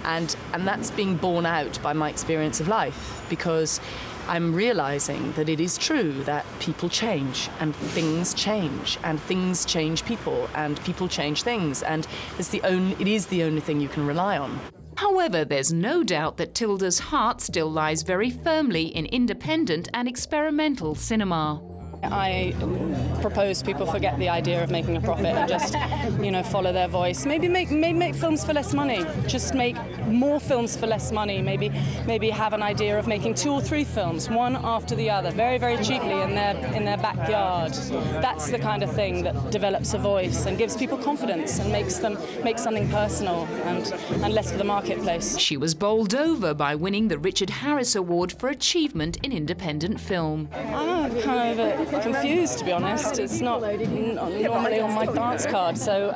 And that's being borne out by my experience of life, because I'm realizing that it is true that people change and things change people and people change things, and it is the only thing you can rely on. However, there's no doubt that Tilda's heart still lies very firmly in independent and experimental cinema. I propose people forget the idea of making a profit and just, follow their voice. Maybe make films for less money. Just make more films for less money. Maybe have an idea of making 2 or 3 films, one after the other, very, very cheaply in their backyard. That's the kind of thing that develops a voice and gives people confidence and makes something personal and less for the marketplace. She was bowled over by winning the Richard Harris Award for Achievement in Independent Film. I'm kind of a bit confused, to be honest. It's not normally on my dance card, so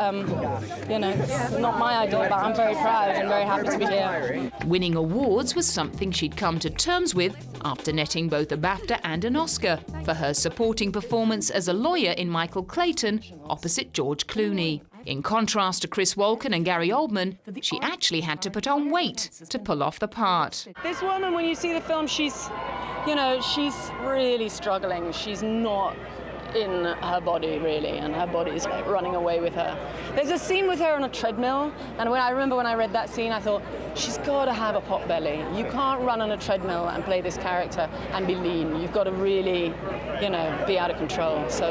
it's not my idea, but I'm very proud and very happy to be here. Winning awards was something she'd come to terms with after netting both a BAFTA and an Oscar for her supporting performance as a lawyer in Michael Clayton opposite George Clooney. In contrast to Chris Walken and Gary Oldman, she actually had to put on weight to pull off the part. This woman, when you see the film, she's really struggling. She's not in her body, really, and her body is like running away with her. There's a scene with her on a treadmill, and I remember when I read that scene, I thought, she's got to have a pot belly. You can't run on a treadmill and play this character and be lean. You've got to really, be out of control. So,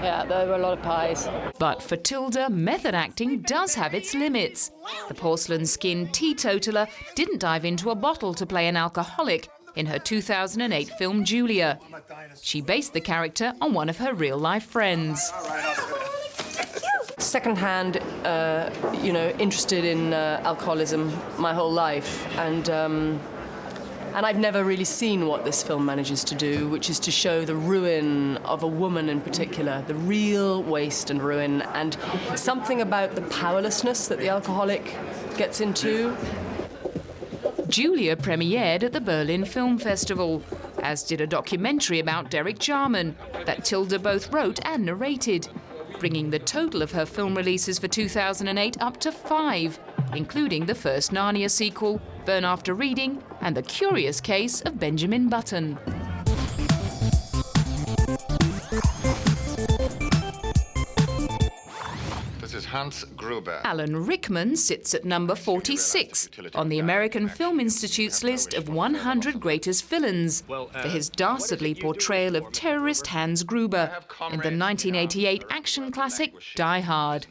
yeah, there were a lot of pies. But for Tilda, method acting does have its limits. The porcelain-skinned teetotaler didn't dive into a bottle to play an alcoholic in her 2008 film Julia. She based the character on one of her real-life friends. Second-hand, interested in alcoholism my whole life, and I've never really seen what this film manages to do, which is to show the ruin of a woman in particular, the real waste and ruin, and something about the powerlessness that the alcoholic gets into. Julia premiered at the Berlin Film Festival, as did a documentary about Derek Jarman that Tilda both wrote and narrated, bringing the total of her film releases for 2008 up to 5, including the first Narnia sequel, Burn After Reading, and The Curious Case of Benjamin Button. Hans Gruber. Alan Rickman sits at number 46 on the American Film Institute's list of 100 greatest villains for his dastardly portrayal of terrorist Hans Gruber in the 1988 action classic Die Hard.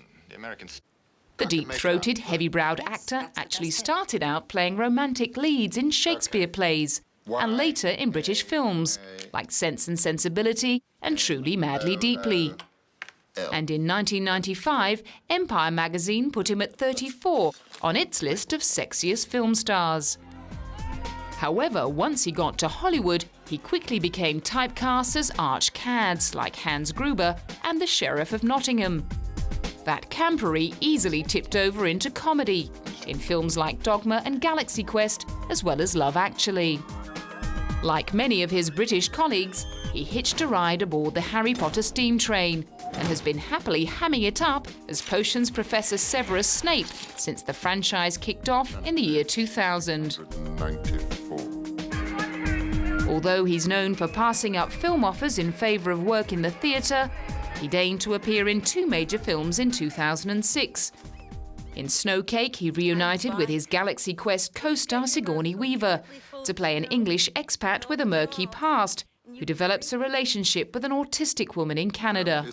The deep-throated, heavy-browed actor actually started out playing romantic leads in Shakespeare plays and later in British films like Sense and Sensibility and Truly, Madly, Deeply. And in 1995, Empire magazine put him at 34 on its list of sexiest film stars. However, once he got to Hollywood, he quickly became typecast as arch-cads like Hans Gruber and the Sheriff of Nottingham. That campery easily tipped over into comedy in films like Dogma and Galaxy Quest, as well as Love Actually. Like many of his British colleagues, he hitched a ride aboard the Harry Potter steam train and has been happily hamming it up as Potions Professor Severus Snape since the franchise kicked off in the year 2000. 94. Although he's known for passing up film offers in favour of work in the theatre, he deigned to appear in 2 major films in 2006. In Snowcake, he reunited with his Galaxy Quest co-star Sigourney Weaver to play an English expat with a murky past who develops a relationship with an autistic woman in Canada.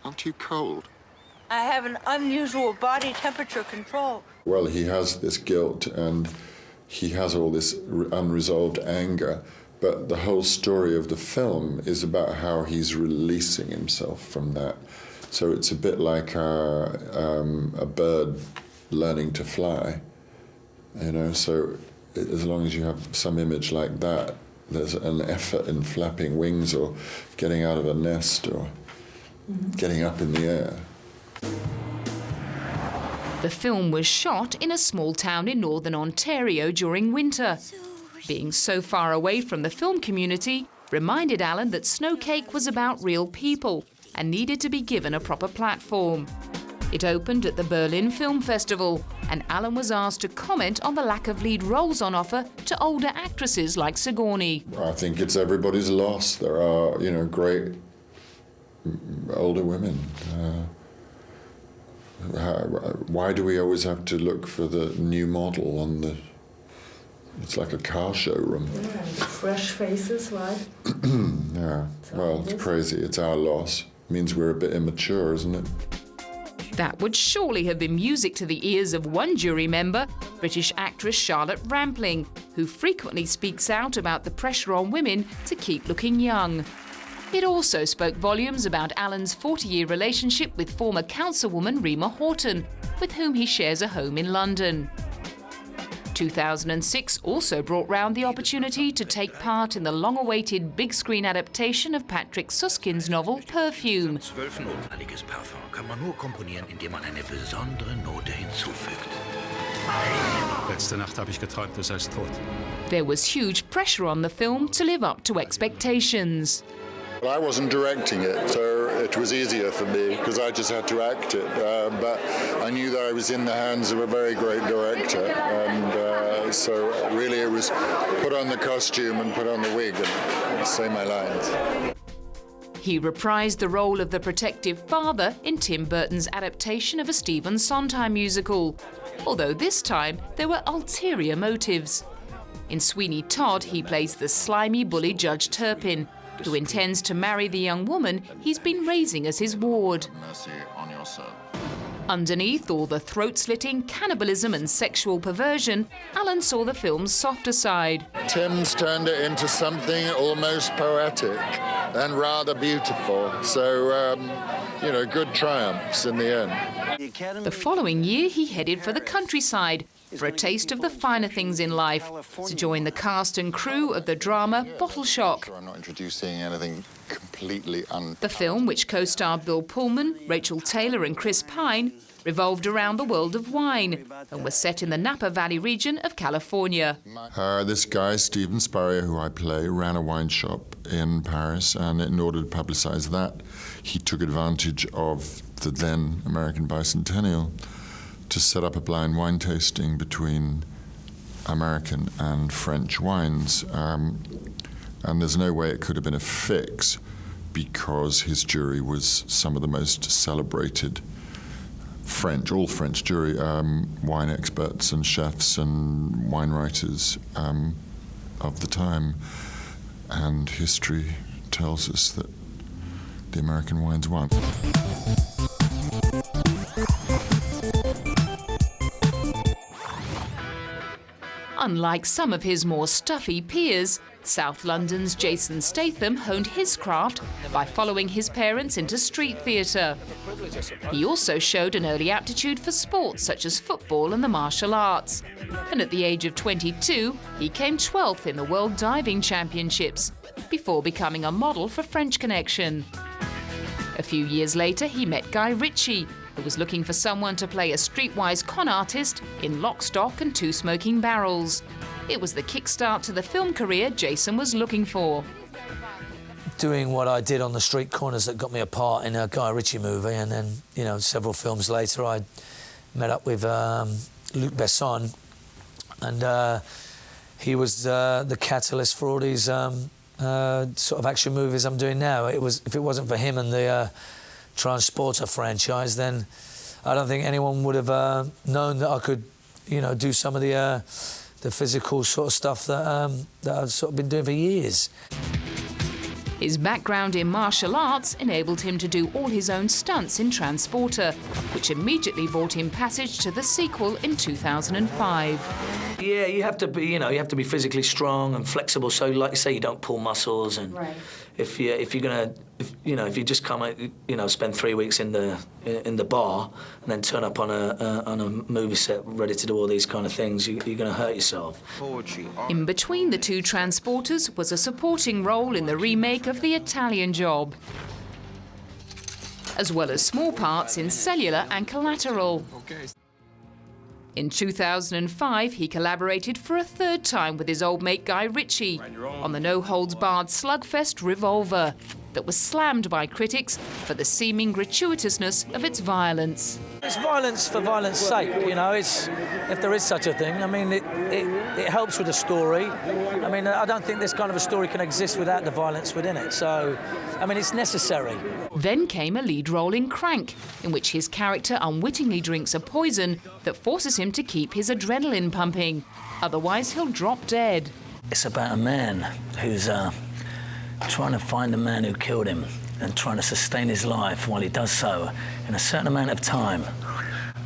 Aren't you cold? I have an unusual body temperature control. Well, he has this guilt and he has all this unresolved anger, but the whole story of the film is about how he's releasing himself from that. So it's a bit like a bird learning to fly, so as long as you have some image like that, there's an effort in flapping wings or getting out of a nest or getting up in the air. The film was shot in a small town in northern Ontario during winter. Being so far away from the film community reminded Alan that Snowcake was about real people and needed to be given a proper platform. It opened at the Berlin Film Festival and Alan was asked to comment on the lack of lead roles on offer to older actresses like Sigourney. I think it's everybody's loss. There are, great older women. Why do we always have to look for the new model on the... It's like a car showroom. Yeah, fresh faces, right? Yeah, well, it's crazy. It's our loss. It means we're a bit immature, isn't it? That would surely have been music to the ears of one jury member, British actress Charlotte Rampling, who frequently speaks out about the pressure on women to keep looking young. It also spoke volumes about Alan's 40-year relationship with former councilwoman Rima Horton, with whom he shares a home in London. 2006 also brought round the opportunity to take part in the long-awaited big-screen adaptation of Patrick Süskind's novel Perfume. 12-notenaliges Parfum kann man nur komponieren, indem man eine besondere Note hinzufügt. Letzte Nacht habe ich geträumt, du seist tot. There was huge pressure on the film to live up to expectations. I wasn't directing it, so it was easier for me because I just had to act it. But I knew that I was in the hands of a very great director, and so really it was put on the costume and put on the wig and say my lines. He reprised the role of the protective father in Tim Burton's adaptation of a Stephen Sondheim musical, although this time there were ulterior motives. In Sweeney Todd, he plays the slimy bully Judge Turpin, who intends to marry the young woman he's been raising as his ward. Mercy on your soul. Underneath all the throat-slitting, cannibalism and sexual perversion, Alan saw the film's softer side. Tim's turned it into something almost poetic and rather beautiful. So, good triumphs in the end. The following year, he headed for the countryside for a taste of the finer things in life, to join the cast and crew of the drama Bottle Shock. I'm not introducing anything completely The film, which co-starred Bill Pullman, Rachel Taylor and Chris Pine, revolved around the world of wine and was set in the Napa Valley region of California. This guy, Stephen Spurrier, who I play, ran a wine shop in Paris, and in order to publicise that, he took advantage of the then American bicentennial to set up a blind wine tasting between American and French wines. And there's no way it could have been a fix because his jury was some of the most celebrated all French jury, wine experts and chefs and wine writers of the time. And history tells us that the American wines won. Unlike some of his more stuffy peers, South London's Jason Statham honed his craft by following his parents into street theatre. He also showed an early aptitude for sports such as football and the martial arts. And at the age of 22, he came 12th in the World Diving Championships, before becoming a model for French Connection. A few years later, he met Guy Ritchie, who was looking for someone to play a streetwise con artist in Lock, Stock and Two Smoking Barrels. It was the kickstart to the film career Jason was looking for. Doing what I did on the street corners that got me a part in a Guy Ritchie movie, and then, several films later, I met up with Luc Besson, and he was the catalyst for all these sort of action movies I'm doing now. If it wasn't for him and the Transporter franchise, then I don't think anyone would have known that I could, do some of the physical sort of stuff that I've sort of been doing for years. His background in martial arts enabled him to do all his own stunts in Transporter, which immediately brought him passage to the sequel in 2005. Yeah, you have to be physically strong and flexible. So, like you say, you don't pull muscles, and Right. if you just come, spend 3 weeks in the bar and then turn up on a movie set ready to do all these kind of things, you're going to hurt yourself. In between the two Transporters was a supporting role in the remake of The Italian Job, as well as small parts in Cellular and Collateral. In 2005, he collaborated for a third time with his old mate Guy Ritchie on the no-holds-barred slugfest Revolver. that was slammed by critics for the seeming gratuitousness of its violence. It's violence for violence sake, you know, if there is such a thing. I mean, it helps with the story. I mean, I don't think this kind of a story can exist without the violence within it. So, I mean, it's necessary. Then came a lead role in Crank, in which his character unwittingly drinks a poison that forces him to keep his adrenaline pumping. Otherwise, he'll drop dead. It's about a man who's trying to find the man who killed him and trying to sustain his life while he does so in a certain amount of time.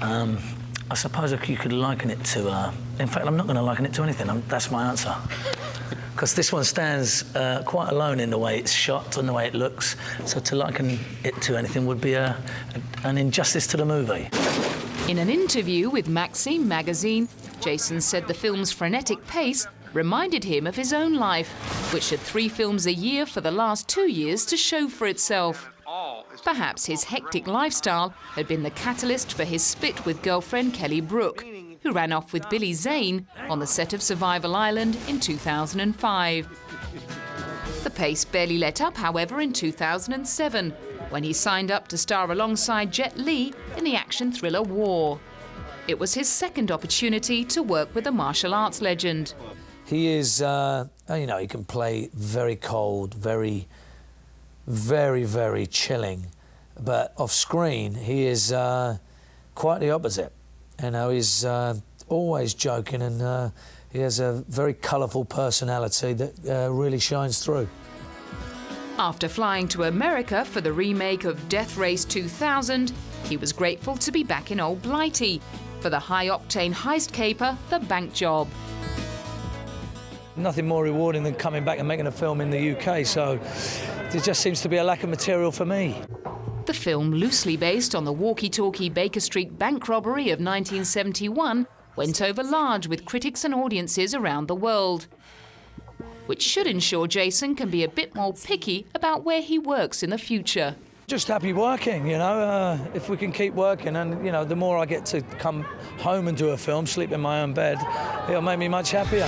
I suppose you could liken it to... in fact, I'm not going to liken it to anything. That's my answer. Because this one stands quite alone in the way it's shot and the way it looks. So to liken it to anything would be an injustice to the movie. In an interview with Maxim magazine, Jason said the film's frenetic pace reminded him of his own life, which had 3 films a year for the last 2 years to show for itself. Perhaps his hectic lifestyle had been the catalyst for his split with girlfriend Kelly Brook, who ran off with Billy Zane on the set of Survival Island in 2005. The pace barely let up, however, in 2007, when he signed up to star alongside Jet Li in the action thriller War. It was his second opportunity to work with a martial arts legend. He is, you know, he can play very cold, very, very, very chilling. But off screen, he is quite the opposite. You know, he's always joking, and he has a very colourful personality that really shines through. After flying to America for the remake of Death Race 2000, he was grateful to be back in Old Blighty for the high-octane heist caper, The Bank Job. Nothing more rewarding than coming back and making a film in the UK, so there just seems to be a lack of material for me. The film, loosely based on the walkie-talkie Baker Street bank robbery of 1971, went over large with critics and audiences around the world, which should ensure Jason can be a bit more picky about where he works in the future. Just happy working, you know, if we can keep working, and, you know, the more I get to come home and do a film, sleep in my own bed, it'll make me much happier.